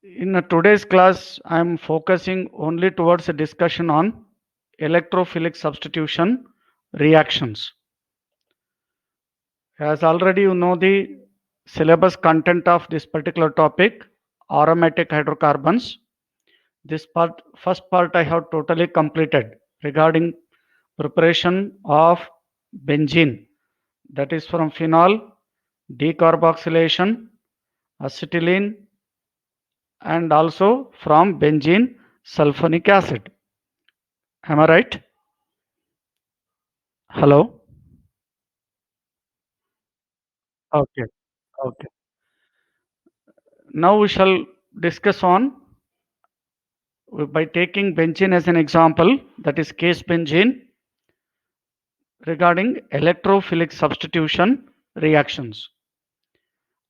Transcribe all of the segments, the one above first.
In today's class, I am focusing only towards a discussion on electrophilic substitution reactions. As already you know the syllabus content of this particular topic, aromatic hydrocarbons. This part, first part I have totally completed regarding preparation of benzene, that is from phenol, decarboxylation, acetylene, and also from benzene sulfonic acid. Am I right? Hello? Okay. Okay. Now we shall discuss on by taking benzene as an example, that is case benzene, regarding electrophilic substitution reactions.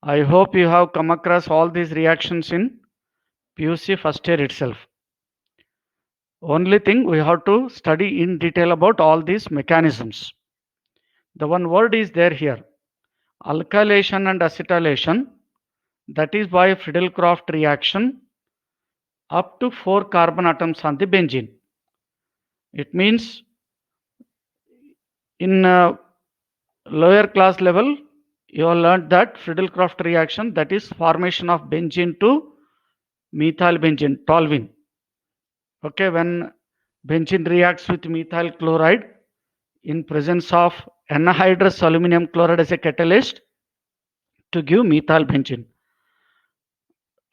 I hope you have come across all these reactions in PUC first year itself. Only thing we have to study in detail about all these mechanisms. The one word is there here, alkylation and acetylation, that is by Friedel-Crafts reaction up to 4 carbon atoms on the benzene. It means in lower class level, you have learned that Friedel-Crafts reaction, that is formation of benzene to methyl benzene, toluene. Okay, when benzene reacts with methyl chloride in presence of anhydrous aluminum chloride as a catalyst to give methyl benzene.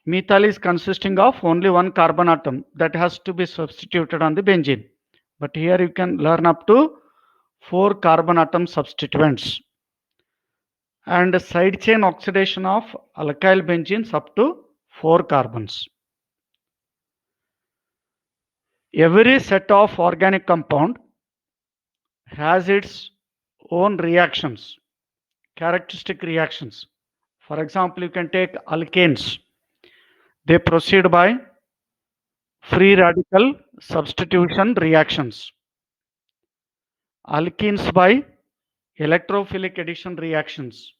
Methyl is consisting of only one carbon atom that has to be substituted on the benzene. But here you can learn up to 4 carbon atom substituents. And side chain oxidation of alkyl benzenes up to 4 carbons. Every set of organic compound has its own reactions, characteristic reactions. For example, you can take alkanes. They proceed by free radical substitution reactions. Alkenes by electrophilic addition reactions.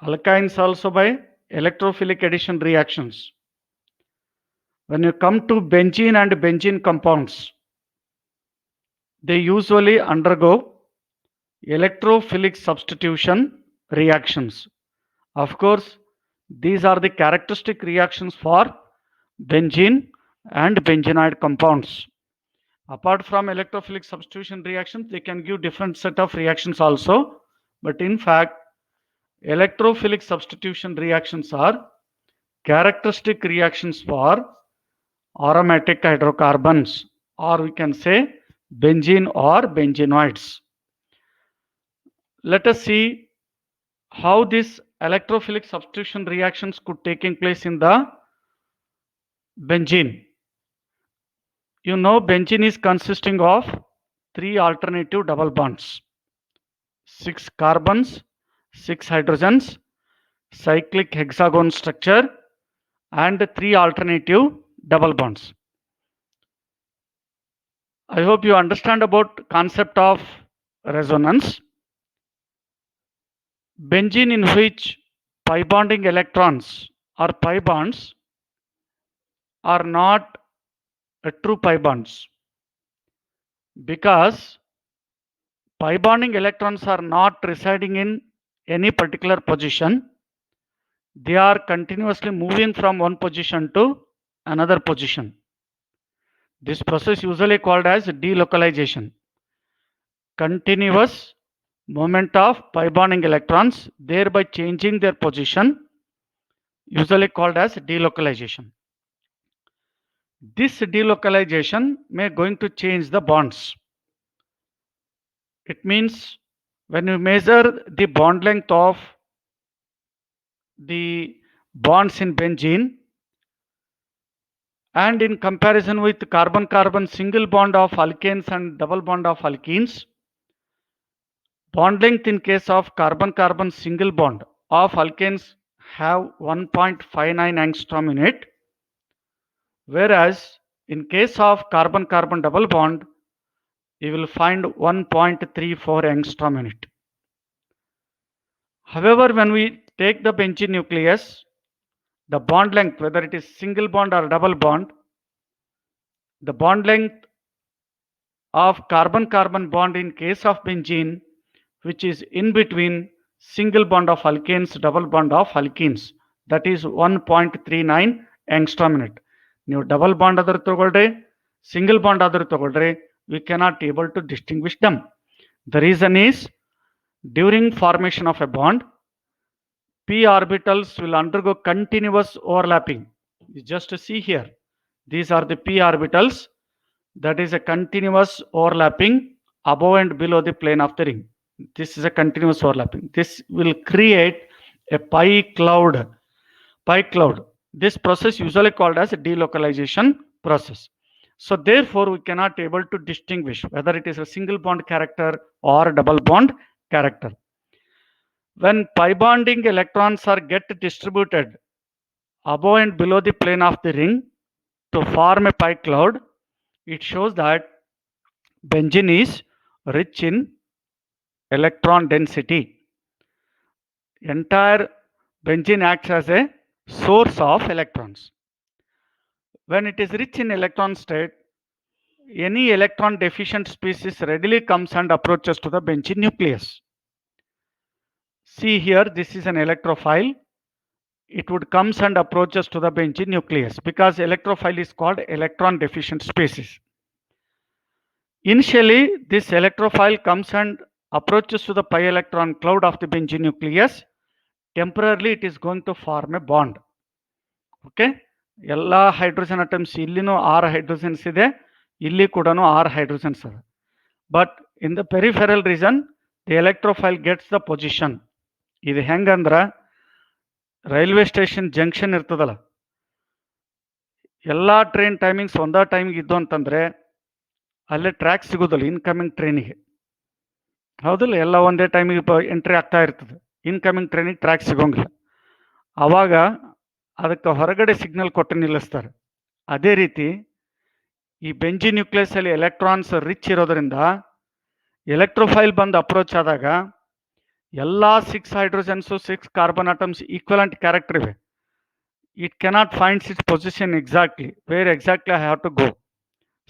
Alkynes also by electrophilic addition reactions. When you come to benzene and benzene compounds, they usually undergo electrophilic substitution reactions. Of course, these are the characteristic reactions for benzene and benzenoid compounds. Apart from electrophilic substitution reactions, they can give different set of reactions also. But in fact, electrophilic substitution reactions are characteristic reactions for aromatic hydrocarbons, or we can say benzene or benzenoids. Let us see how these electrophilic substitution reactions could taking place in the benzene. You know, benzene is consisting of 3 alternative double bonds, 6 carbons, 6 hydrogens, cyclic hexagon structure, and 3 alternative double bonds. I hope you understand about concept of resonance. Benzene in which pi bonding electrons or pi bonds are not true pi bonds, because pi bonding electrons are not residing in any particular position. They are continuously moving from one position to another position. This process usually called as delocalization. Continuous movement of pi bonding electrons, thereby changing their position, usually called as delocalization. This delocalization may going to change the bonds. It means when you measure the bond length of the bonds in benzene and in comparison with carbon-carbon single bond of alkanes and double bond of alkenes, bond length in case of carbon-carbon single bond of alkanes have 1.59 angstrom in it, whereas in case of carbon-carbon double bond, you will find 1.34 angstrom in it. However, when we take the benzene nucleus, the bond length, whether it is single bond or double bond, the bond length of carbon-carbon bond in case of benzene, which is in between single bond of alkanes, double bond of alkenes, that is 1.39 angstrom unit. ನೀವು double bond ಆದರೂ ತಗೊಳ್ರಿ, single bond ಆದರೂ ತಗೊಳ್ರಿ, we cannot able to distinguish them. The reason is, during formation of a bond, p orbitals will undergo continuous overlapping. You just see here, these are the p orbitals, that is a continuous overlapping above and below the plane of the ring. This is a continuous overlapping. This will create a pi cloud. This process usually called as a delocalization process. So therefore we cannot able to distinguish whether it is a single bond character or double bond character. When pi bonding electrons are get distributed above and below the plane of the ring to form a pi cloud, it shows that benzene is rich in electron density. Entire benzene acts as a source of electrons. When it is rich in electron state, any electron deficient species readily comes and approaches to the benzene nucleus. See here, this is an electrophile. It would comes and approaches to the benzene nucleus because electrophile is called electron deficient species. Initially, this electrophile comes and approaches to the pi electron cloud of the benzene nucleus. Temporarily, it is going to form a bond. Okay, ಎಲ್ಲ hydrogen atoms ಇಲ್ಲಿನೂ 6 hydrogens ಇದೆ, ಇಲ್ಲಿ ಕೂಡ 6 hydrogens ಇದೆ. But in the peripheral region the electrophile gets the position. ಇದು ಹೆಂಗಂದ್ರ railway station junction ಇರ್ತದಲ್ಲ, ಎಲ್ಲ ಟ್ರೈನ್ ಟೈಮಿಂಗ್ಸ್ ಒಂದೇ ಟೈಮಿಗೆ ಇದ್ದು ಅಂತಂದ್ರೆ ಅಲ್ಲೇ ಟ್ರ್ಯಾಕ್ ಸಿಗೋದಿಲ್ಲ ಇನ್ಕಮಿಂಗ್ ಟ್ರೈನಿಗೆ. ಹೌದಿಲ್ಲ, ಎಲ್ಲ ಒಂದೇ ಟೈಮಿಗೆ ಎಂಟ್ರಿ ಆಗ್ತಾ ಇರ್ತದೆ, ಇನ್ಕಮಿಂಗ್ ಟ್ರೈನಿಗೆ ಟ್ರ್ಯಾಕ್ ಸಿಗೋಂಗಿಲ್ಲ. ಆವಾಗ ಅದಕ್ಕೆ ಹೊರಗಡೆ ಸಿಗ್ನಲ್ ಕೊಟ್ಟು ನಿಲ್ಲಿಸ್ತಾರೆ. ಅದೇ ರೀತಿ ಈ ಬೆಂಜಿನ್ ನ್ಯೂಕ್ಲಿಯಸ್ ಅಲ್ಲಿ ಎಲೆಕ್ಟ್ರಾನ್ಸ್ ರಿಚ್ ಇರೋದ್ರಿಂದ ಎಲೆಕ್ಟ್ರೋಫೈಲ್ ಬಂದು ಅಪ್ರೋಚ್ ಆದಾಗ ಎಲ್ಲ 6 hydrogens 6 carbon atoms equivalent character ಇವೆ. It cannot finds its position exactly where exactly I have to go.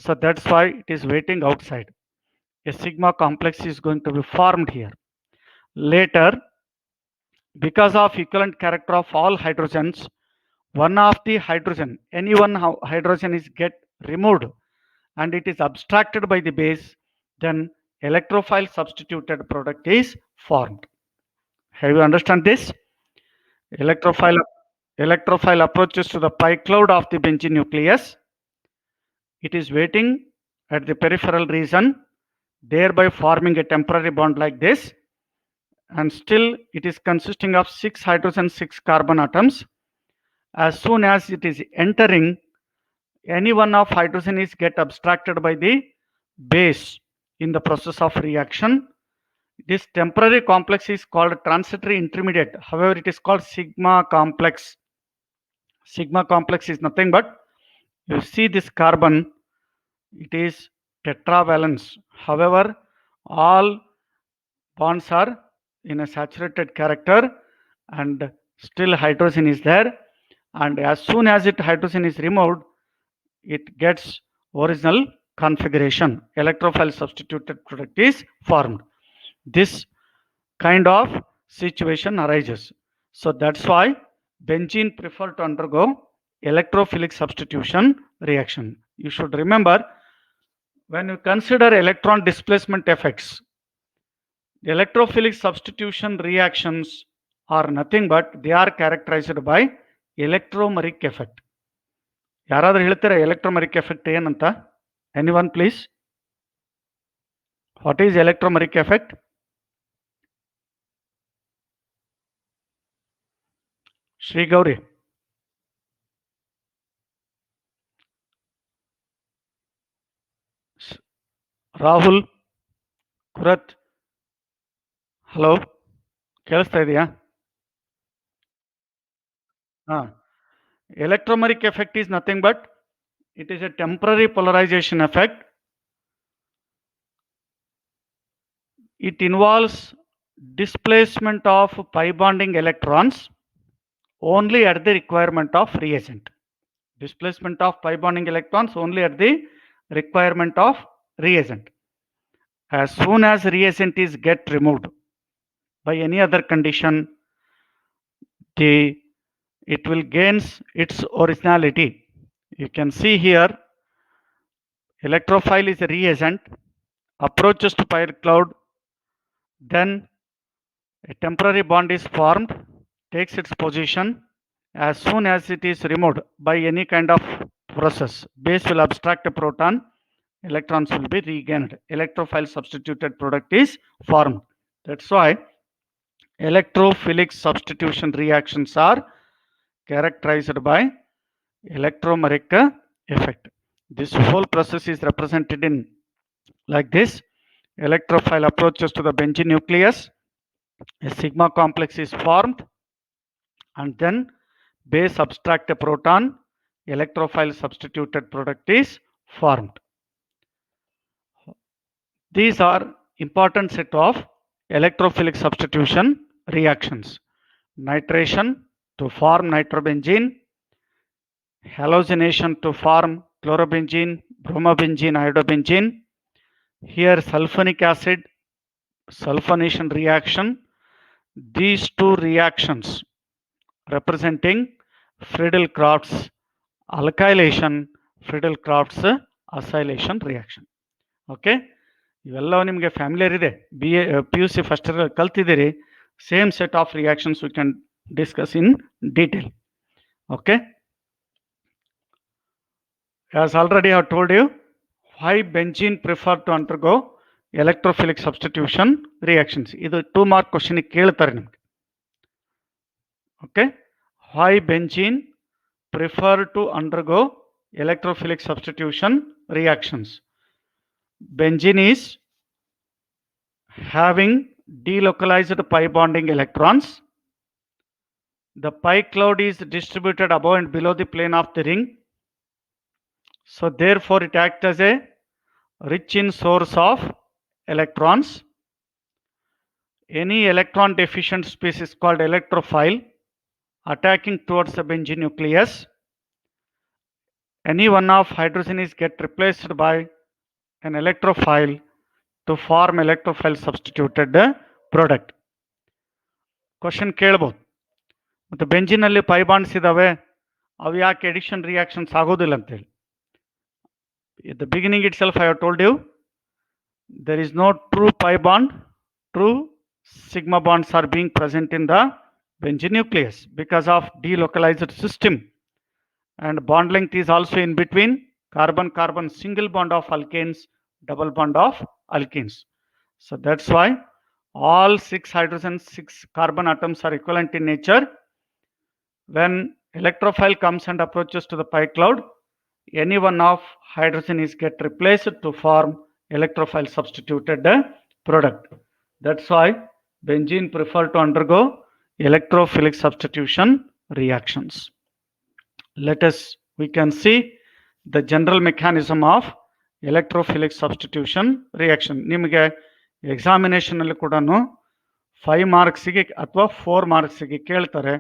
So that's why it is waiting outside. A sigma complex is going to be formed here. Later, because of equivalent character of all hydrogens, one of the hydrogen, any one hydrogen is get removed and it is abstracted by the base, then electrophile substituted product is formed. Have you understand this? Electrophile approaches to the pi cloud of the benzene nucleus. It is waiting at the peripheral region, thereby forming a temporary bond like this, and still it is consisting of 6 hydrogen 6 carbon atoms. As soon as it is entering, any one of hydrogen is get abstracted by the base in the process of reaction. This temporary complex is called transitory intermediate. However, it is called sigma complex. Sigma complex is nothing but, you see this carbon, it is tetravalence. However, all bonds are in a saturated character and still hydrogen is there, and as soon as hydrogen is removed, it gets original configuration. Electrophile substituted product is formed. This kind of situation arises. So that's why benzene prefer to undergo electrophilic substitution reaction. You should remember, when you consider electron displacement effects, the electrophilic substitution reactions are nothing but they are characterized by electromeric effect. ಯಾರಾದರೂ ಹೇಳ್ತೀರಾ electromeric effect ಏನಂತ? Anyone please? What is electromeric effect? Shri Gauri, Rahul, Kurat, hello, ಕೇಳಿಸ್ತಾ ಇದೆಯಾ? Electromeric effect is nothing but it is a temporary polarization effect. It involves displacement of pi bonding electrons only at the requirement of reagent. Displacement of pi bonding electrons only at the requirement of reagent. As soon as reagent is get removed by any other condition, it will gains its originality. You can see here, electrophile is a reagent, approaches to pi cloud, then a temporary bond is formed, takes its position. As soon as it is removed by any kind of process, base will abstract a proton, electrons will be regained. Electrophile substituted product is formed. That's why electrophilic substitution reactions are characterized by electromeric effect. This whole process is represented in like this. Electrophile approaches to the benzene nucleus, a sigma complex is formed, and then base subtract a proton, electrophile substituted product is formed. These are important set of electrophilic substitution reactions. Nitration to form nitrobenzene, halogenation to form chlorobenzene, bromobenzene, iodobenzene. Here sulfonic acid, sulfonation reaction. These two reactions representing Friedel-Crafts alkylation, Friedel-Crafts acylation reaction. Okay, ಇವೆಲ್ಲವೂ ನಿಮಗೆ familiar ಇದೆ. PUC first year ಕಲ್ತಿದ್ದೀರಿ. Same set of reactions we can discuss in detail. Okay, as already I have told you, why benzene prefer to undergo electrophilic substitution reactions. ಇದು 2 mark question ಕೇಳ್ತಾರೆ ನಿಮಗೆ. Okay, why benzene prefer to undergo electrophilic substitution reactions. Benzene is having delocalized pi bonding electrons. The pi cloud is distributed above and below the plane of the ring. So therefore it acts as a rich in source of electrons. Any electron deficient species called electrophile attacking towards the benzene nucleus. Any one of hydrogen is get replaced by an electrophile to form electrophile substituted product. Question ಕೇಳ್ಬೋದು, ಮತ್ತು ಬೆಂಜಿನಲ್ಲಿ pi bonds ಇದ್ದಾವೆ, ಅವು ಯಾಕೆ edition reactions ಆಗೋದಿಲ್ಲ ಅಂತೇಳಿ. At the beginning itself I have told you, there is no true pi bond. True sigma bonds are being present in the benzene nucleus because of delocalized system, and bond length is also in between carbon-carbon single bond of alkanes, double bond of alkenes. So that's why all 6 hydrogen 6 carbon atoms are equivalent in nature. When electrophile comes and approaches to the pi cloud, any one of hydrogen is get replaced to form electrophile substituted product. That's why benzene prefer to undergo electrophilic substitution reactions. We can see the general mechanism of electrophilic substitution reaction. ನಿಮಗೆ examination ಅಲ್ಲಿ ಕೂಡ 5 ಮಾರ್ಕ್ಸ್ಗೆ ಅಥವಾ 4 ಮಾರ್ಕ್ಸ್ಗೆ ಕೇಳ್ತಾರೆ,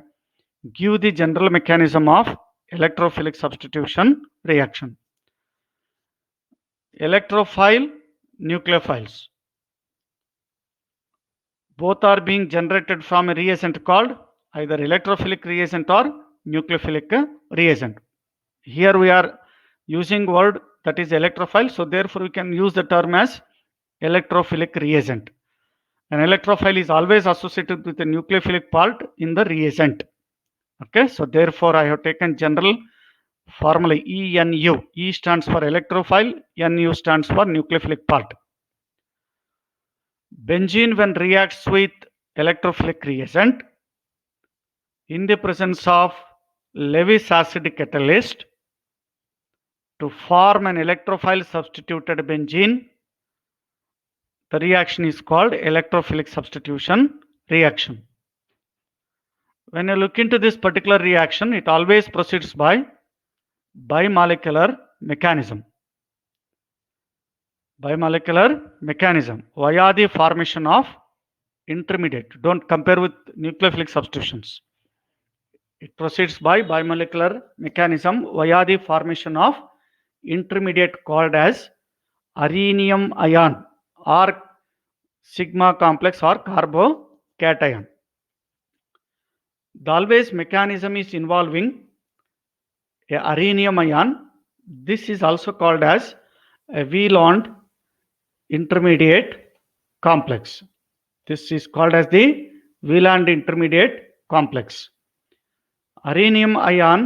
give the general mechanism of electrophilic substitution reaction. Electrophile, nucleophiles, both are being generated from a reagent called either electrophilic reagent or nucleophilic reagent. Here we are using word that is electrophile, so therefore we can use the term as electrophilic reagent. An electrophile is always associated with the nucleophilic part in the reagent. Okay, so therefore I have taken general formula ENU. E stands for electrophile, NU stands for nucleophilic part. Benzene, when reacts with electrophilic reagent in the presence of Lewis acid catalyst to form an electrophile substituted benzene, the reaction is called electrophilic substitution reaction. When you look into this particular reaction, it always proceeds by bimolecular mechanism. Bimolecular mechanism via the formation of intermediate. Don't compare with nucleophilic substitutions. It proceeds by bimolecular mechanism via the formation of intermediate called as arenium ion or sigma complex or carbocation. The always mechanism is involving a arenium ion. This is also called as a Wieland intermediate complex. This is called as the Wieland intermediate complex. Arenium ion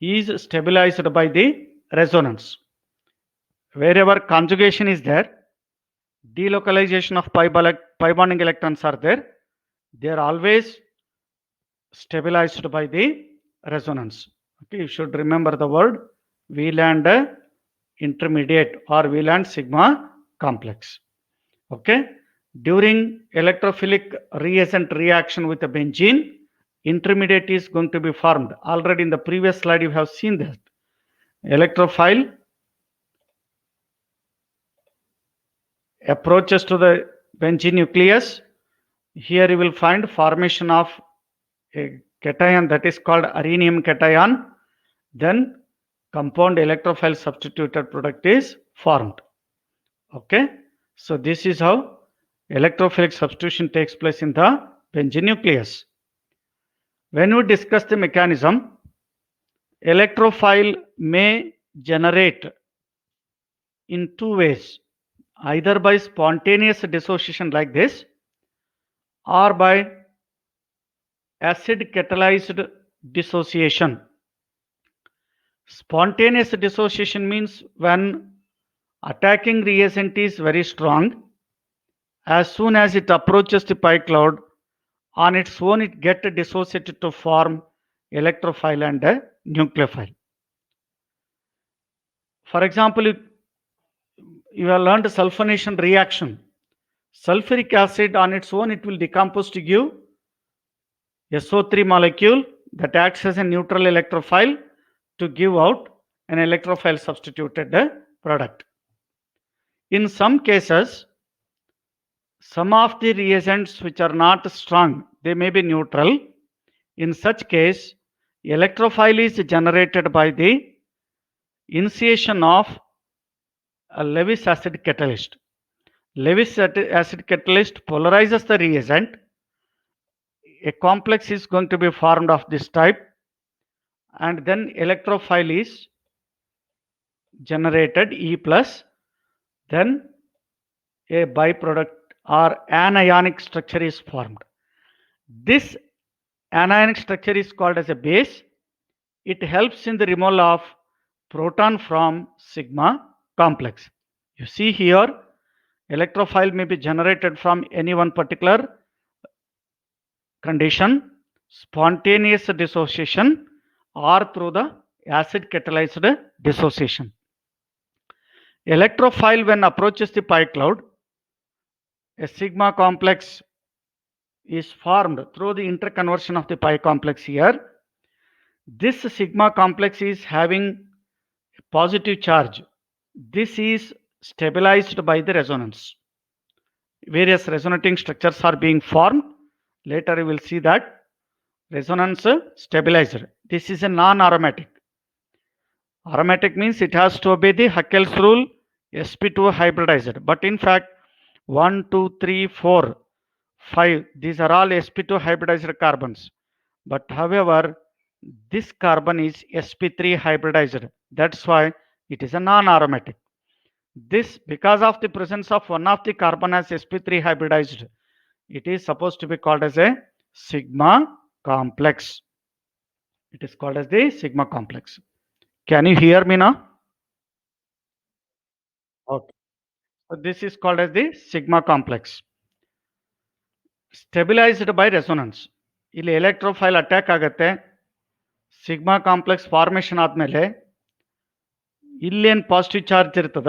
is stabilized by the resonance. Wherever conjugation is there, delocalization of pi bonding electrons are there, they are always stabilized by the resonance. Okay, you should remember the word Wieland intermediate or Wieland sigma complex. Okay, during electrophilic reagent reaction with the benzene, intermediate is going to be formed. Already in the previous slide you have seen that. Electrophile approaches to the benzene nucleus. Here you will find formation of a cation that is called arenium cation. Then compound electrophile substituted product is formed. Okay, so this is how electrophilic substitution takes place in the benzene nucleus. When we discuss the mechanism, electrophile may generate in two ways, either by spontaneous dissociation like this or by acid catalyzed dissociation. Spontaneous dissociation means when attacking reagent is very strong, as soon as it approaches the pi cloud, on its own it gets dissociated to form electrophile and a nucleophile. For example, you have learned sulfonation reaction. Sulfuric acid on its own, it will decompose to give SO3 molecule that acts as a neutral electrophile to give out an electrophile substituted product. In some cases, some of the reagents which are not strong, they may be neutral. In such case, electrophile is generated by the initiation of a Lewis acid catalyst. Lewis acid catalyst polarizes the reagent. A complex is going to be formed of this type, and then electrophile is generated E plus, then a byproduct or anionic structure is formed. This anionic structure is called as a base. It helps in the removal of proton from sigma complex. You see here, electrophile may be generated from any one particular condition, spontaneous dissociation, or through the acid catalyzed dissociation. Electrophile, when approaches the pi cloud, a sigma complex is formed through the interconversion of the pi complex here. This sigma complex is having a positive charge. This is stabilized by the resonance. Various resonating structures are being formed. Later you will see that resonance stabilizer. This is a non-aromatic. Aromatic means it has to obey the Huckel's rule, sp2 hybridized. But in fact, 1, 2, 3, 4, 5, these are all sp2 hybridized carbons. But however, this carbon is sp3 hybridized. That's why it is a non-aromatic. This, because of the presence of one of the carbon as sp3 hybridized, it is supposed to be called as a sigma complex. It is called as the sigma complex. Can you hear me now? Okay. So this is called as the sigma complex. Stabilized by resonance. ಇಲ್ಲಿ electrophile attack ಆಗುತ್ತೆ. Sigma complex formation ಆದಮೇಲೆ ಇಲ್ಲೇನು positive charge ಇರ್ತದ,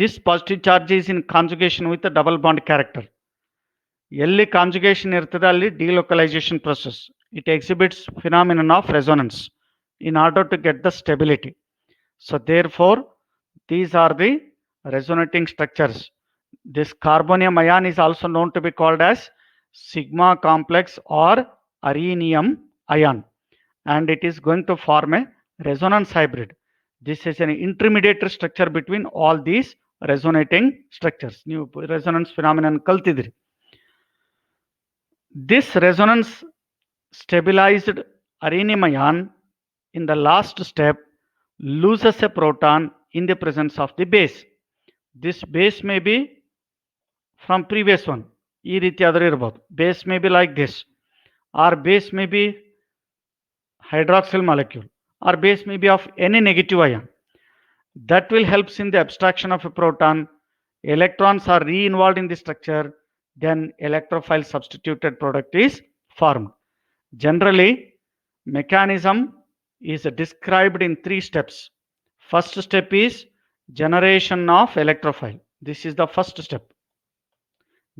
this positive charge is in conjugation with double bond character. ಎಲ್ಲಿ conjugation ಇರ್ತದೆ ಅಲ್ಲಿ delocalisation process. It exhibits phenomenon of resonance in order to get the stability. So therefore, these are the resonating structures. This carbonium ion is also known to be called as sigma complex or arenium ion. and it is going to form a resonance hybrid. This is an intermediate structure between all these resonating structures. New resonance phenomenon kaltidri. This resonance stabilized rhenium ion in the last step loses a proton in the presence of the base. This base may be from previous one. ಈ ರೀತಿಯಾದರೂ ಇರಬಹುದು. Base may be like this, or base may be hydroxyl molecule, or base may be of any negative ion. That will helps in the abstraction of a proton. Electrons are re-involved in the structure, then electrophile substituted product is formed. Generally, mechanism is described in 3 steps. First step is generation of electrophile. This is the first step.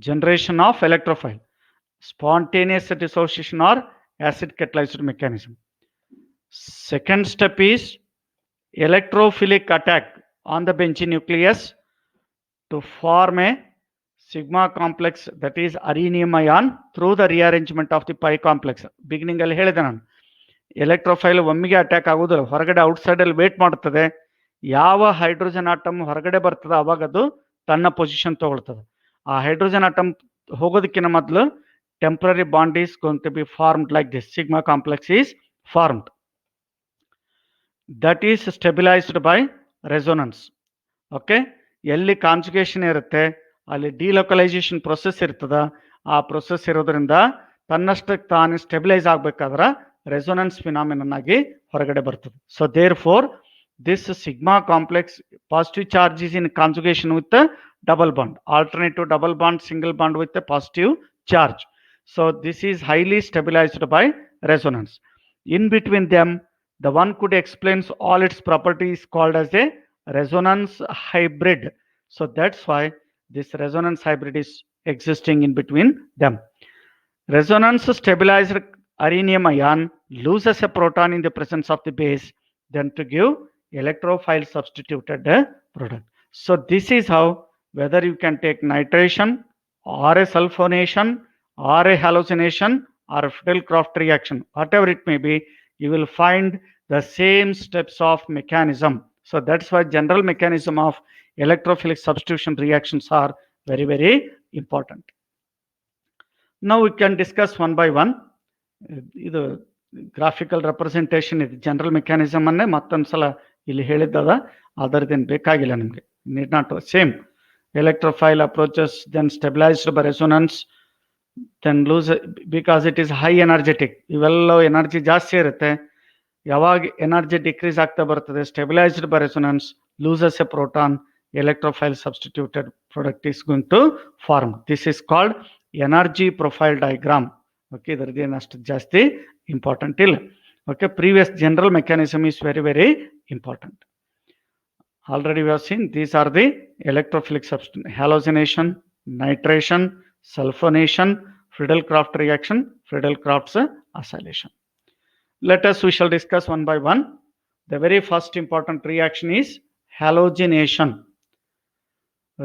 Generation of electrophile, spontaneous dissociation or acid catalyzed mechanism. Second step is electrophilic attack on the benzene nucleus to form a sigma complex, that is rhenium ion, through the rearrangement of the pi complex. Beginning ಅಲ್ಲಿ ಹೇಳಿದೆ ನಾನು, ಎಲೆಕ್ಟ್ರೋಫೈಲ್ ಒಮ್ಮೆಗೆ attack ಆಗೋದಿಲ್ಲ, ಹೊರಗಡೆ outside ಅಲ್ಲಿ wait ಮಾಡುತ್ತದೆ. ಯಾವ hydrogen atom ಹೊರಗಡೆ ಬರ್ತದೆ ಅವಾಗ ಅದು ತನ್ನ ಪೊಸಿಷನ್ ತಗೊಳ್ತದೆ. ಆ ಹೈಡ್ರೋಜನ್ ಆಟಮ್ ಹೋಗೋದಕ್ಕಿಂತ ಮೊದಲು temporary bond is going to be formed like this. Sigma complex is formed. That is stabilised by resonance. Okay, ಎಲ್ಲಿ ಕಾನ್ಜುಗೇಷನ್ ಇರುತ್ತೆ ಅಲ್ಲಿ ಡಿಲೋಕಲೈಸೇಷನ್ ಪ್ರೊಸೆಸ್ ಇರ್ತದ. ಆ ಪ್ರೊಸೆಸ್ ಇರೋದ್ರಿಂದ ತನ್ನಷ್ಟಕ್ಕೆ ತಾನು ಸ್ಟೆಬಿಲೈಸ್ ಆಗಬೇಕಾದ್ರೆ ರೆಸೊನೆನ್ಸ್ ಫಿನಾಮಿನನ್ ಆಗಿ ಹೊರಗಡೆ ಬರ್ತದೆ. So therefore this sigma complex positive charge is in conjugation with the double bond, alternative double bond, single bond with the positive charge. So this is highly stabilized by resonance. In between them, the one could explains all its properties called as a resonance hybrid. So that's why this resonance hybrid is existing in between them. Resonance stabilized rhenium ion loses a proton in the presence of the base, then to give electrophile substituted product. So this is how, whether you can take nitration or a sulfonation or a halogenation or a Friedel-Crafts reaction, whatever it may be, you will find the same steps of mechanism. So that's why general mechanism of electrophilic substitution reactions are very, very important. Now we can discuss one by one. ಇದು graphical representation ಇದೆ. General mechanism ಅನ್ನೇ ಮತ್ತೊಂದ್ಸಲ ಇಲ್ಲಿ ಹೇಳಿದ್ದದ, ಅದರದೇನು ಬೇಕಾಗಿಲ್ಲ ನಿಮಗೆ. Need not same electrophile approaches, then stabilized by resonance, then lose because it is high energetic. ಇವೆಲ್ಲ energy ಜಾಸ್ತಿ ಇರುತ್ತೆ. ಯಾವಾಗ ಎನರ್ಜಿ ಡಿಕ್ರೀಸ್ ಆಗ್ತಾ ಬರ್ತದೆ, stabilised by resonance, loses A proton, electrophile substituted product is going to form. This is called energy profile diagram. Okay, ಇದರದೇನು ಅಷ್ಟು ಜಾಸ್ತಿ important ಇಲ್ಲ. Okay, previous general mechanism is very, very important. Already we have seen these are the electrophilic substance: halogenation, nitration, sulfonation, Friedel-Crafts reaction, Friedel-Crafts acylation. Let us, we shall discuss one by one. The very first important reaction is halogenation.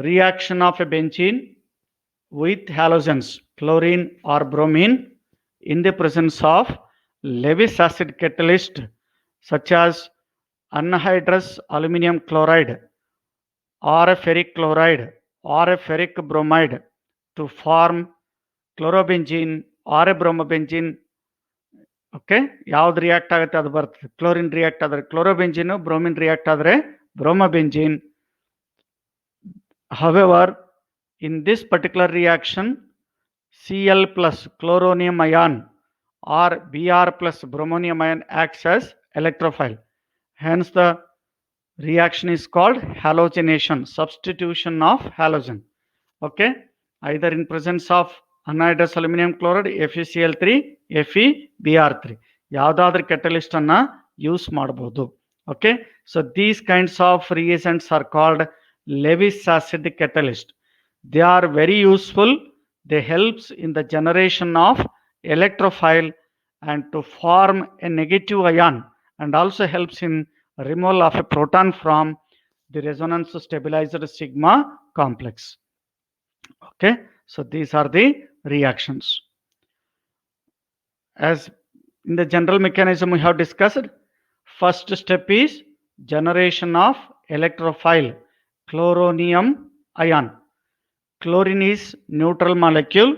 Reaction of a benzene with halogens, chlorine or bromine, in the presence of Lewis acid catalyst such as anhydrous aluminum chloride or a ferric chloride or a ferric bromide to form chlorobenzene or a bromobenzene. Okay, ಯಾವ್ದು react ಆಗುತ್ತೆ ಅದು ಬರ್ತದೆ. Chlorine react ಆದರೆ ಕ್ಲೋರೋಬೆಂಜಿನ್, bromine react ಆದರೆ ಬ್ರೋಮೋಬೆಂಜಿನ್. However, in this particular reaction, Cl plus chloronium ion or Br plus bromonium ion acts as electrophile. Hence, the reaction is called halogenation, substitution of halogen. Okay, either in presence of anhydrous aluminum chloride, FeCl3, FeBr3, ಯಾವುದಾದ್ರೂ catalyst ಅನ್ನ use ಮಾಡಬಹುದು. Okay, so these kinds of reagents are called Lewis acid catalyst. They are very useful. They helps in the generation of electrophile and to form a negative ion, and also helps in removal of a proton from the resonance stabilized sigma complex. Okay, so these are the reactions. As In the general mechanism we have discussed, first step is generation of electrophile chloronium ion. Chlorine is neutral molecule.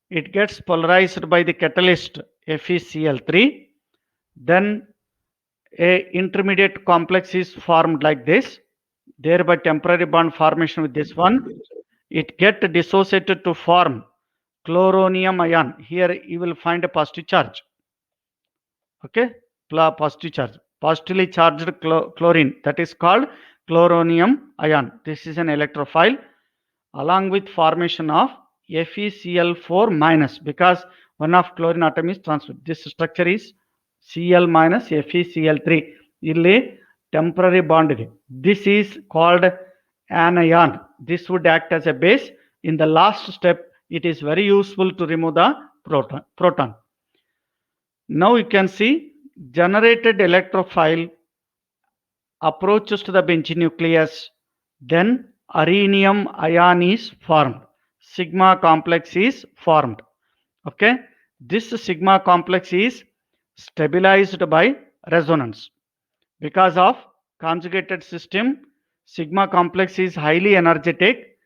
It gets polarized by the catalyst FeCl3. Then a intermediate complex is formed like this, thereby temporary bond formation with this one. It get dissociated to form chloronium ion. Here you will find a positive charge. Okay, positive charge, positively charged chlorine, that is called chloronium ion. This is an electrophile, along with formation of FeCl4 minus, because one of chlorine atom is transferred. This structure is Cl minus FeCl3. Illi temporary bond ಇದೆ. This is called anion. This would act as a base. In the last step, it is very useful to remove the proton. Now you can see generated electrophile approaches to the benzene nucleus, then arenium ion is formed. Sigma complex is formed. Okay, this sigma complex is stabilized by resonance. Because of conjugated system, sigma complex is highly energetic.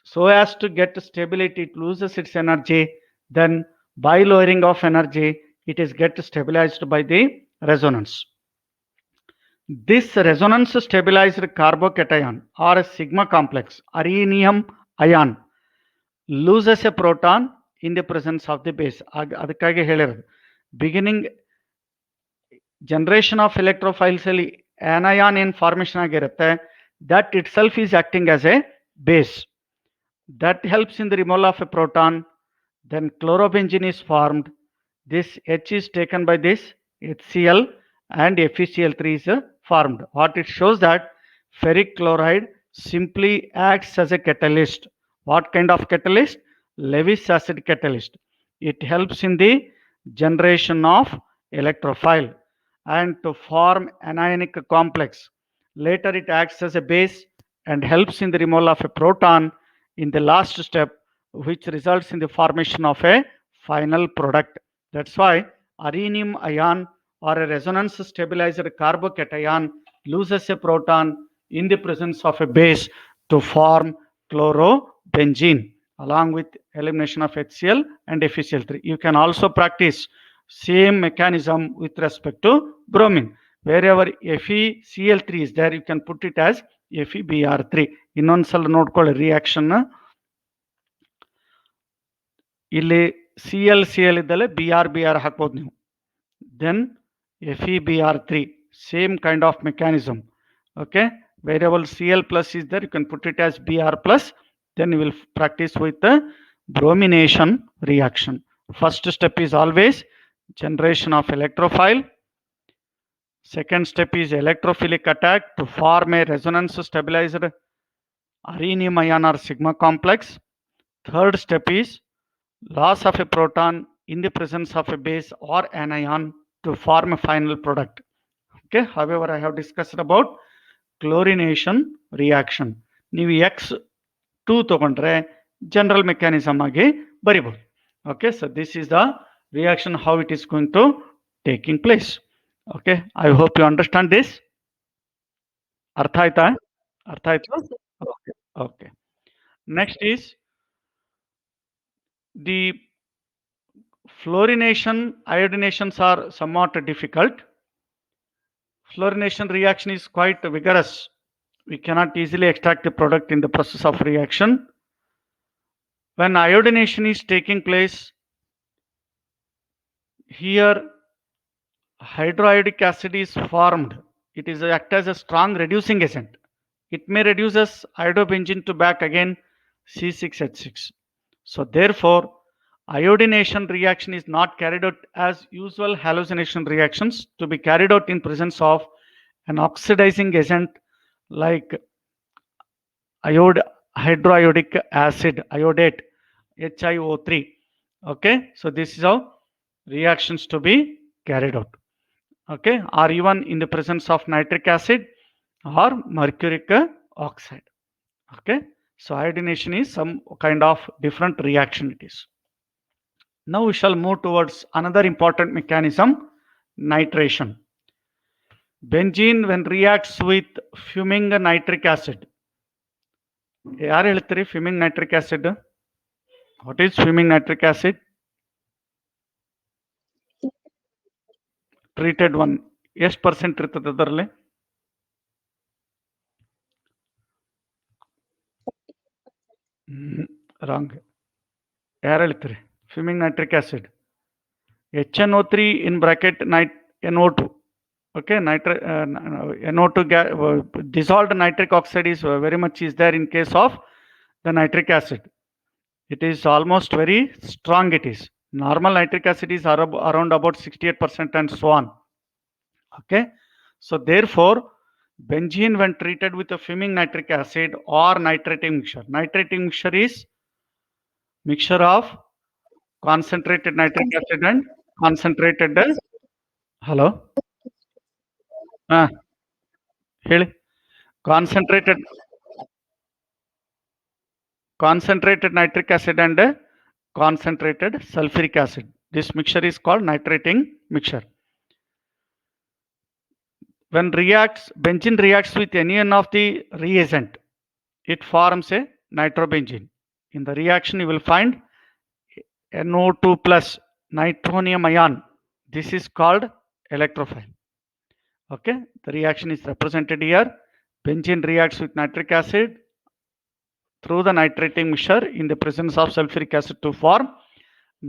So as to get stability, it loses its energy. Then by lowering of energy, it is get stabilized by the resonance. This resonance stabilized carbocation or a sigma complex, arenium ion, loses a proton in the presence of the base. ಅದಕ್ಕಾಗಿ ಹೇಳಿರೋದು beginning generation of electrophiles ಅಲ್ಲಿ anion in formation ಆಗಿರುತ್ತೆ, that itself is acting as a base. That helps in the removal of a proton. Then chlorobenzene is formed. This H is taken by this HCl and FeCl3 is formed. What it shows that ferric chloride simply acts as a catalyst. What kind of catalyst? Lewis acid catalyst. It helps in the generation of electrophile and to form anionic complex. Later it acts as a base and helps in the removal of a proton in the last step, which results in the formation of a final product. That's why arenium ion or a resonance stabilized carbocation loses a proton in the presence of a base to form chlorobenzene along with elimination of HCl and FeCl3. You can also practice same mechanism with respect to bromine. Wherever FeCl3 is there, you can put it as FeBr3. ಇನ್ನೊಂದ್ಸಲ ನೋಡ್ಕೊಳ್ಳಿ reaction. ಇಲ್ಲಿ CL ಇದ್ದಲ್ಲಿ BR ಹಾಕ್ಬೋದು ನೀವು. Then FeBr3, same kind of mechanism. Okay, wherever Cl plus is there, you can put it as Br plus. Then you will practice with the bromination reaction. First step is always generation of electrophile. Second step is electrophilic attack to form a resonance stabilized arenium ion or sigma complex. Third step is loss of a proton in the presence of a base or anion to form a final product. Okay, however, I have discussed about chlorination reaction. ನೀವು X2 ತಗೊಂಡ್ರೆ general mechanism ಆಗಿ ಬರಿಬಹುದು. Okay, so this is the reaction, how it is going to taking place. Okay, I hope you understand this. ಅರ್ಥ ಆಯ್ತಾ? ಅರ್ಥ ಆಯ್ತು? Okay, okay. Next is the fluorination. Iodinations are somewhat difficult. Fluorination reaction is quite vigorous. We cannot easily extract the product in the process of reaction. When iodination is taking place, here hydroiodic acid is formed. It is act as a strong reducing agent. It may reduces iodobenzene to back again C6H6. So therefore, iodination reaction is not carried out as usual hallucination reactions, to be carried out in presence of an oxidizing agent like hydroiodic acid, iodate, HiO3. Okay, so this is how reactions to be carried out. Okay, or even in the presence of nitric acid or mercuric oxide. Okay, so iodination is some kind of different reaction it is. Now we shall move towards another important mechanism, nitration. Benzene when reacts with fuming nitric acid. ಯಾರು ಹೇಳ್ತೀರಿ fuming nitric acid? What is fuming nitric acid? Treated one. ಎಷ್ಟು percent ಇರ್ತದೆ ಅದರಲ್ಲಿ? Wrong. ಯಾರು ಹೇಳ್ತೀರಿ fuming nitric acid? HNO3 in bracket NO2. Okay, NO2 dissolved nitric oxide is very much is there in case of the nitric acid. It is almost very strong. It is normal nitric acid is around about 68% and so on. Okay, so therefore benzene when treated with a fuming nitric acid or nitrating mixture is mixture of concentrated nitric acid and concentrated hello ಹೇಳಿ concentrated nitric acid and concentrated sulfuric acid. This mixture is called nitrating mixture. When benzene reacts with any one of the reagent, it forms a nitrobenzene. In the reaction, you will find NO2 plus nitronium ion. This is called electrophile. Okay, the reaction is represented here. Benzene reacts with nitric acid through the nitrating mixture in the presence of sulfuric acid to form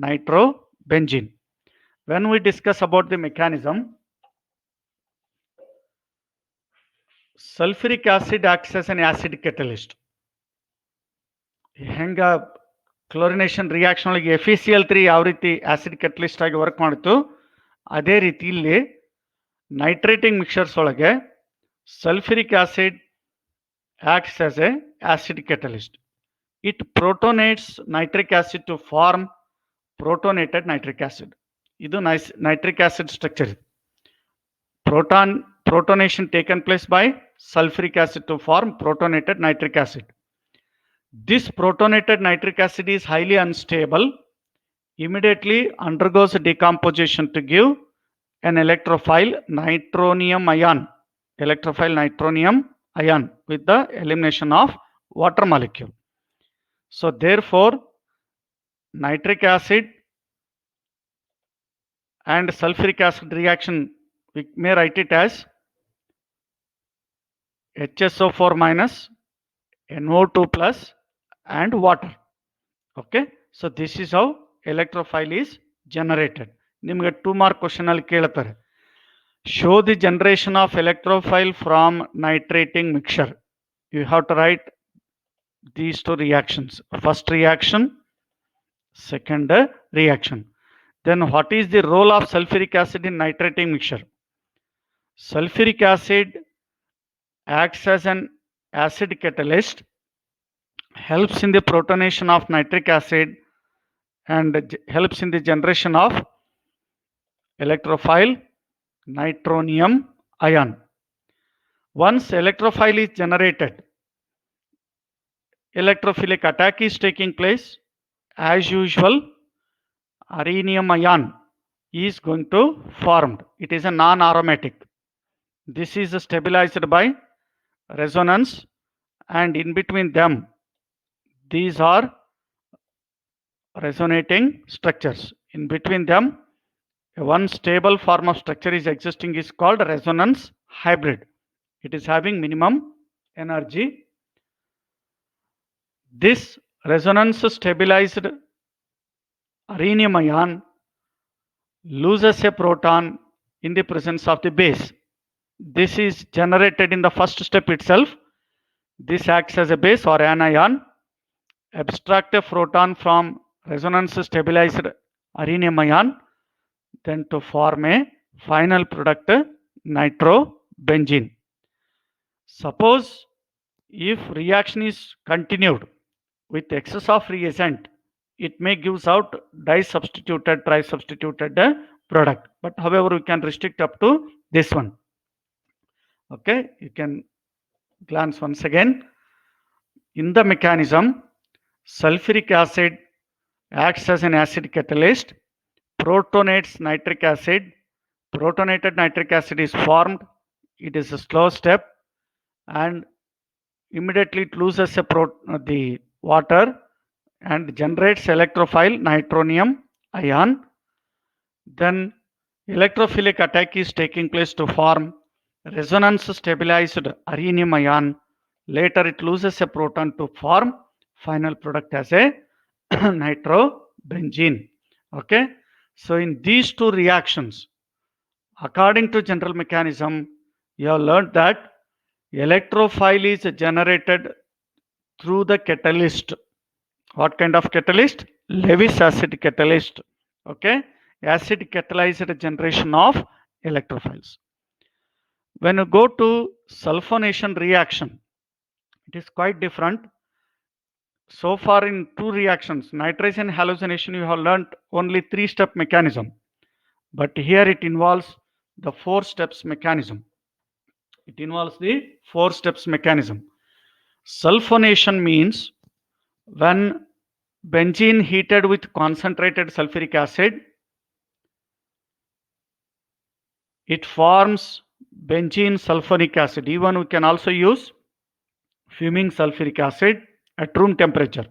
nitrobenzene. When we discuss about the mechanism, sulfuric acid acts as an acid catalyst. ಹೆಂಗ chlorination reaction ಒಳಗೆ FeCl3 ಯಾವ ರೀತಿ acid catalyst ಆಗಿ work ಮಾಡಿತು, ಅದೇ ರೀತಿ ಇಲ್ಲಿ ನೈಟ್ರೇಟಿಂಗ್ mixers ಒಳಗೆ sulfuric acid acts as a acid catalyst. It protonates nitric acid to form protonated nitric acid. ಇದು nitric acid structure. Protonation taken place by sulfuric acid to form protonated nitric acid. This protonated nitric acid is highly unstable, immediately undergoes decomposition to give an electrophile nitronium ion with the elimination of water molecule. So therefore nitric acid and sulfuric acid reaction, we may write it as HSO4 minus NO2 plus and water. Okay, so this is how electrophile is generated. ನಿಮಗೆ 2 mark question ಅಲ್ಲಿ ಕೇಳ್ತಾರೆ, show the generation of electrophile from nitrating mixture. You have to write these two reactions, first reaction, second reaction. Then what is the role of sulfuric acid in nitrating mixture? Sulfuric acid acts as an acid catalyst, helps in the protonation of nitric acid and helps in the generation of electrophile nitronium ion. Once electrophile is generated, electrophilic attack is taking place. As usual, rhenium ion is going to formed. It is a non-aromatic. This is stabilized by resonance, and in between them these are resonating structures. In between them one stable form of structure is existing, is called resonance hybrid. It is having minimum energy. This resonance stabilized rhenium ion loses a proton in the presence of the base. This is generated in the first step itself. This acts as a base or anion, abstract a proton from resonance stabilized rhenium ion, then to form a final product nitrobenzene. Suppose if reaction is continued with excess of reagent, it may gives out disubstituted trisubstituted product, but however we can restrict up to this one. Okay, you can glance once again. In the mechanism, sulfuric acid acts as an acid catalyst, protonates nitric acid. Protonated nitric acid is formed. It is a slow step and immediately it loses the water and generates electrophile nitronium ion. Then electrophilic attack is taking place to form resonance stabilized rhenium ion. Later it loses a proton to form final product as a nitrobenzene. Okay. So in these two reactions, according to general mechanism, you have learned that electrophile is generated through the catalyst. What kind of catalyst? Lewis acid catalyst. Okay. Acid catalyzed generation of electrophiles. When you go to sulfonation reaction, it is quite different. So far in two reactions, nitration hallucination, you have learned only 3-step mechanism. But here it involves the 4 steps mechanism. It involves the 4 steps mechanism. Sulfonation means when benzene heated with concentrated sulfuric acid, it forms benzene sulfonic acid. Even we can also use fuming sulfuric acid at room temperature.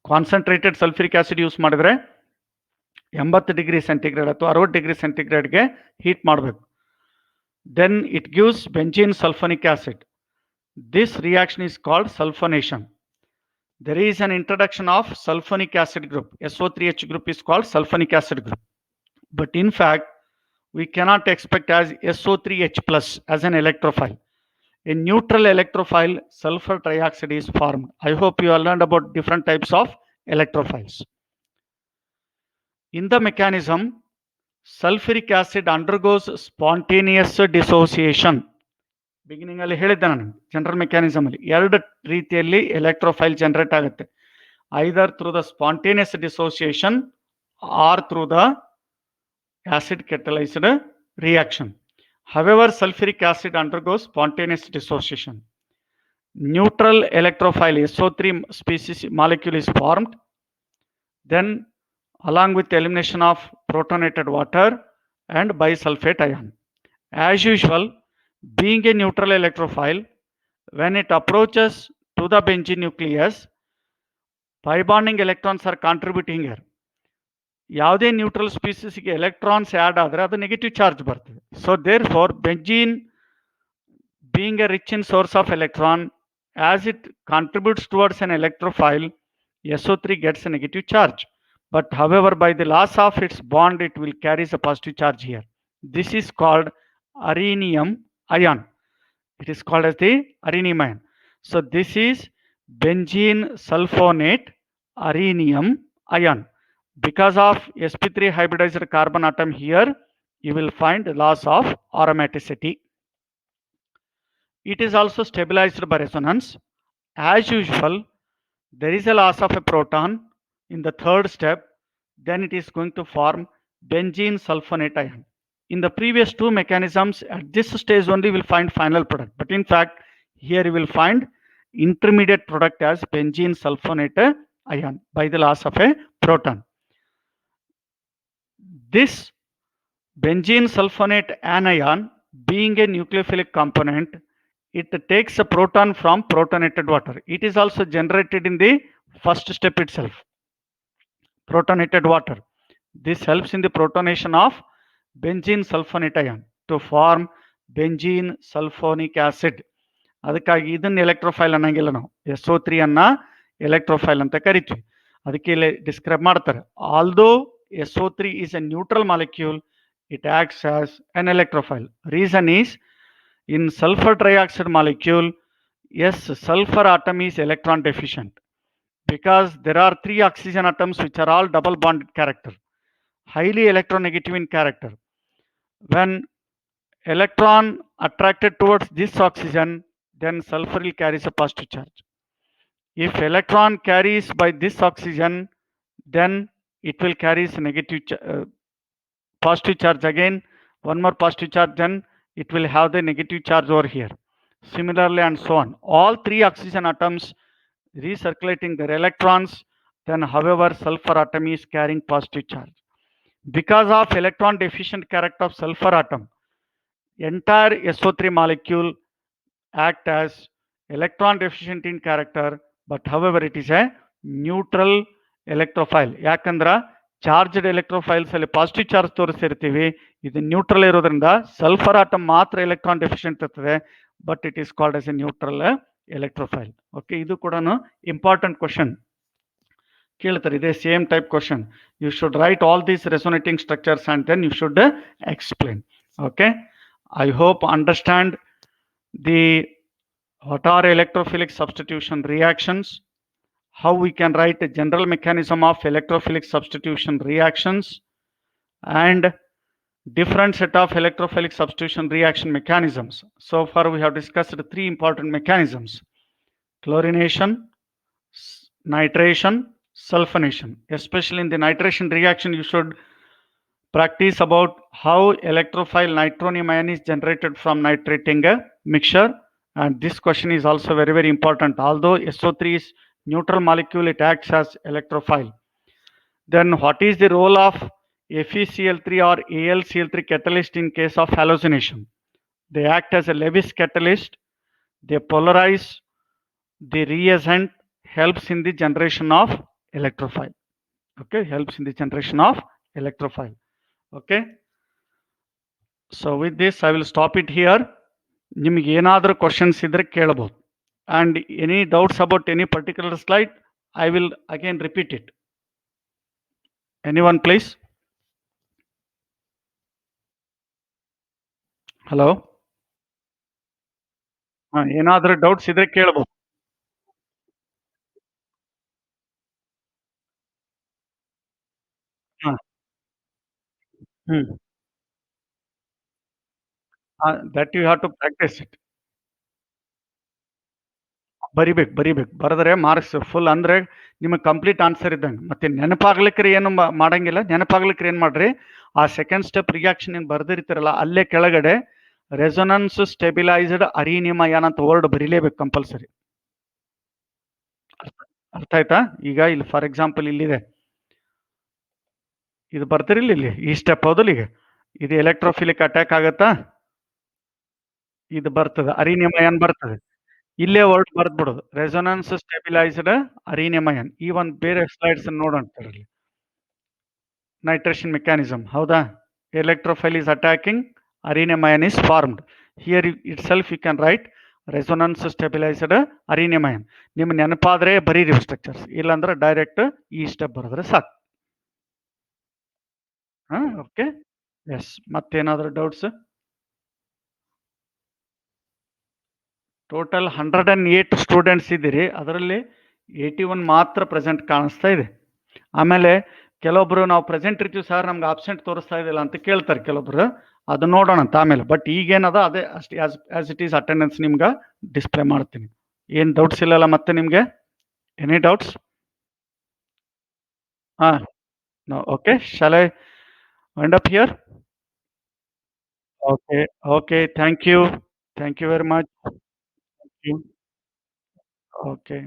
Concentrated sulfuric acid use ಮಾಡಿದ್ರೆ 80 degree centigrade ಅಥವಾ 60 degree ಸೆಂಟಿಗ್ರೇಡ್ಗೆ heat ಮಾಡಬೇಕು. Then it gives benzene sulfonic acid. This reaction is called sulfonation. There is an introduction of sulfonic acid group. SO3H group is called sulfonic acid group. But in fact, we cannot expect as SO3H plus as an electrophile. A neutral electrophile, sulfur trioxide is formed. I hope you have learned about different types of electrophiles. In the mechanism, sulfuric acid undergoes spontaneous dissociation. Beginning ಅಲ್ಲಿ ಹೇಳಿದ್ದೆ ನಾನು general mechanism ಅಲ್ಲಿ 2 ರೀತಿಯಲ್ಲಿ electrophile generate ಆಗುತ್ತೆ. Either through the spontaneous dissociation or through the acid catalyzed reaction. However, sulfuric acid undergoes spontaneous dissociation. Neutral electrophile SO3 species molecule is formed. Then, along with the elimination of protonated water and bisulfate ion. As usual, being a neutral electrophile, when it approaches to the benzene nucleus, pi bonding electrons are contributing here. ಯಾವುದೇ neutral ಸ್ಪೀಸೀಸ್ಗೆ electrons add ಆದರೆ ಅದು negative charge ಬರ್ತದೆ. So therefore benzene being a rich in source of electron, as it contributes towards an electrophile, SO3 gets a negative charge. But however, by the loss of its bond, it will carry a positive charge here. This is called rhenium ion. It is called as the rhenium ion. So this is benzene sulfonate rhenium ion. Because of sp3 hybridized carbon atom here, you will find loss of aromaticity. It is also stabilized by resonance. As usual, there is a loss of a proton in the 3rd step. Then it is going to form benzene sulfonate ion. In the previous 2 mechanisms, at this stage only will find final product. But in fact, here you will find intermediate product as benzene sulfonate ion by the loss of a proton. This benzene sulfonate anion, being a nucleophilic component, it takes a proton from protonated water. It is also generated in the first step itself. Protonated water. This helps in the protonation of benzene sulfonate ion to form benzene sulfonic acid. ಅದಕ್ಕಾಗಿ ಇದನ್ನ ಎಲೆಕ್ಟ್ರೋಫೈಲ್ ಅನ್ನಂಗಿಲ್ಲ ನಾವು, SO3 ಅನ್ನ ಎಲೆಕ್ಟ್ರೋಫೈಲ್ ಅಂತ ಕರಿತೀವಿ. ಅದಕ್ಕೆ ಇಲ್ಲಿ describe ಮಾಡ್ತಾರೆ. Although SO3 is a neutral molecule, it acts as an electrophile. Reason is, in sulfur trioxide molecule, yes, sulfur atom is electron deficient because there are 3 oxygen atoms which are all double bonded character, highly electronegative in character. When electron attracted towards this oxygen, then sulfur will carry a positive charge. If electron carries by this oxygen, then it will carry a negative positive charge again, one more positive charge, then it will have the negative charge over here. Similarly and so on. All 3 oxygen atoms recirculating their electrons then however sulfur atom is carrying positive charge. Because of electron deficient character of sulfur atom, entire SO3 molecule act as electron deficient in character, but however it is a neutral electrophile. ಯಾಕಂದ್ರ charged electrophiles ಅಲ್ಲಿ positive charge ತೋರಿಸಿರ್ತೀವಿ, ಇದು neutral ಇರೋದ್ರಿಂದ sulphur atom ಮಾತ್ರ electron deficient ಇರ್ತದೆ, but it is called as a neutral electrophile. Okay, ಇದು ಕೂಡ important question ಕೇಳ್ತಾರೆ, ಇದೇ same type question. You should write all these resonating structures and then you should explain. Okay, I hope understand the what are electrophilic substitution reactions, how we can write a general mechanism of electrophilic substitution reactions, and different set of electrophilic substitution reaction mechanisms. So far we have discussed three important mechanisms: chlorination, nitration, sulfonation. Especially in the nitration reaction, you should practice about how electrophile nitronium ion is generated from nitrating a mixture. And this question is also very, very important. Although SO3 is neutral molecule, it acts as electrophile. Then what is the role of FeCl3 or AlCl3 catalyst in case of hallucination? They act as a Lewis catalyst. They polarize the reagent, helps in the generation of electrophile. Okay, helps in the generation of electrophile. Okay, so with this I will stop it here. ನಿಮಗೆ ಏನಾದರೂ questions ಇದ್ರೆ ಕೇಳಬಹುದು. And any doubts about any particular slide, I will again repeat it. Any one please? Hello, ಹಾಂ, ಏನಾದರೂ doubts ಇದ್ರೆ ಕೇಳಬಹುದು. ಹಾಂ, ಹ್ಞೂ, that you have to practise it. ಬರಿಬೇಕು, ಬರೆದ್ರೆ ಮಾರ್ಕ್ಸ್ ಫುಲ್ ಅಂದರೆ ನಿಮಗೆ ಕಂಪ್ಲೀಟ್ ಆನ್ಸರ್ ಇದ್ದಂಗೆ. ಮತ್ತೆ ನೆನಪಾಗ್ಲಿಕ್ಕೆ ಏನು ಮಾಡಂಗಿಲ್ಲ. ನೆನಪಾಗ್ಲಿಕ್ಕೆ ಏನು ಮಾಡ್ರಿ, ಆ ಸೆಕೆಂಡ್ ಸ್ಟೆಪ್ ರಿಯಾಕ್ಷನ್ ಏನು ಬರ್ದಿರ್ತೀರಲ್ಲ, ಅಲ್ಲೇ ಕೆಳಗಡೆ ರೆಸೊನೆನ್ಸ್ ಸ್ಟೆಬಿಲೈಸ್ಡ್ ಅರಿನಿಯಮ್ ಅಯಾನ್ ಅಂತ ವರ್ಡ್ ಬರೀಲೇಬೇಕು ಕಂಪಲ್ಸರಿ. ಅರ್ಥ ಆಯ್ತಾ? ಈಗ ಇಲ್ಲಿ ಫಾರ್ ಎಕ್ಸಾಂಪಲ್ ಇಲ್ಲಿದೆ, ಇದು ಬರ್ತಿರಲಿಲ್ಲ ಇಲ್ಲಿ, ಈ ಸ್ಟೆಪ್ ಹೌದಲ್ಲ, ಈಗ ಇದು ಎಲೆಕ್ಟ್ರೋಫಿಲಿಕ್ ಅಟ್ಯಾಕ್ ಆಗತ್ತಾ, ಇದು ಬರ್ತದೆ ಅರಿನಿಯಮ್ ಅಯಾನ್ ಬರ್ತದೆ, ಇಲ್ಲೇ ವರ್ಡ್ ಬರ್ದ್ಬಿಡೋದು ರೆಸೊನೆನ್ಸ್ ಸ್ಟೆಬಿಲೈಸ್ಡ್ ಅರಿನಿಯಮ್ ಅಯಾನ್. ಈ ಒಂದು ಬೇರೆ ಸ್ಲೈಡ್ಸ್ ನೋಡೋಣ. ನೈಟ್ರೇಷನ್ ಮೆಕ್ಯಾನಿಸಮ್ ಹೌದಾ, ಎಲೆಕ್ಟ್ರೋಫೈಲ್ is attacking, areninum ion is formed. Here itself you can write resonance stabilized areninum ion. ನಿಮ್ಮ ನೆನಪಾದ್ರೆ ಬರೀರಿ ಸ್ಟ್ರಕ್ಚರ್ಸ್, ಇಲ್ಲಾಂದ್ರೆ ಡೈರೆಕ್ಟ್ ಈ ಸ್ಟೆಪ್ ಬರೆದ್ರೆ ಸಾಕು. ಹಾಂ, ಓಕೆ, ಎಸ್. ಮತ್ತೇನಾದರೂ ಡೌಟ್ಸ್? ಟೋಟಲ್ 108 ಸ್ಟೂಡೆಂಟ್ಸ್ ಇದ್ದೀರಿ, ಅದರಲ್ಲಿ 81 ಮಾತ್ರ ಪ್ರೆಸೆಂಟ್ ಕಾಣಿಸ್ತಾ ಇದೆ. ಆಮೇಲೆ ಕೆಲವೊಬ್ರು ನಾವು ಪ್ರೆಸೆಂಟ್ ಇರ್ತೀವಿ ಸರ್, ನಮ್ಗೆ ಆಬ್ಸೆಂಟ್ ತೋರಿಸ್ತಾ ಇದಿಲ್ಲ ಅಂತ ಕೇಳ್ತಾರೆ ಕೆಲವೊಬ್ರು, ಅದು ನೋಡೋಣ ಅಂತ ಆಮೇಲೆ. ಬಟ್ ಈಗೇನದ ಅದೇ ಅಷ್ಟು ಆಸ್ ಇಟ್ ಈಸ್ ಅಟೆಂಡೆನ್ಸ್ ನಿಮ್ಗೆ ಡಿಸ್ಪ್ಲೇ ಮಾಡ್ತೀನಿ. ಏನು ಡೌಟ್ಸ್ ಇಲ್ಲಲ್ಲ ಮತ್ತೆ ನಿಮಗೆ? Any doubts? ಹಾಂ, okay, shall I wind up here? Okay, okay, thank you very much. Okay.